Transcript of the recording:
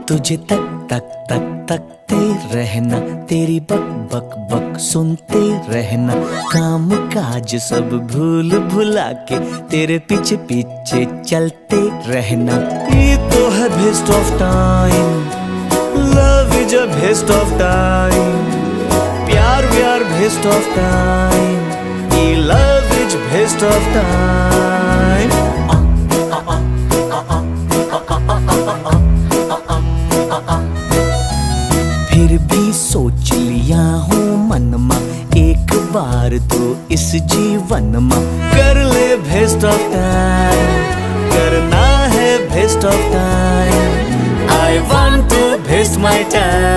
तुझे तक तक तक तकते रहना, तेरी बक बक बक सुनते रहना, काम काज सब भूल भुला के तेरे पीछे पीछे चलते रहना। ये तो है best of time, love is a best of time, प्यार व्यार बेस्ट ऑफ टाइम, ये love is best of time. फिर भी सोच लिया हूँ मनमा, एक बार तो इस जीवन में कर ले बेस्ट ऑफ टाइम, करना है best of time. I want to waste my time।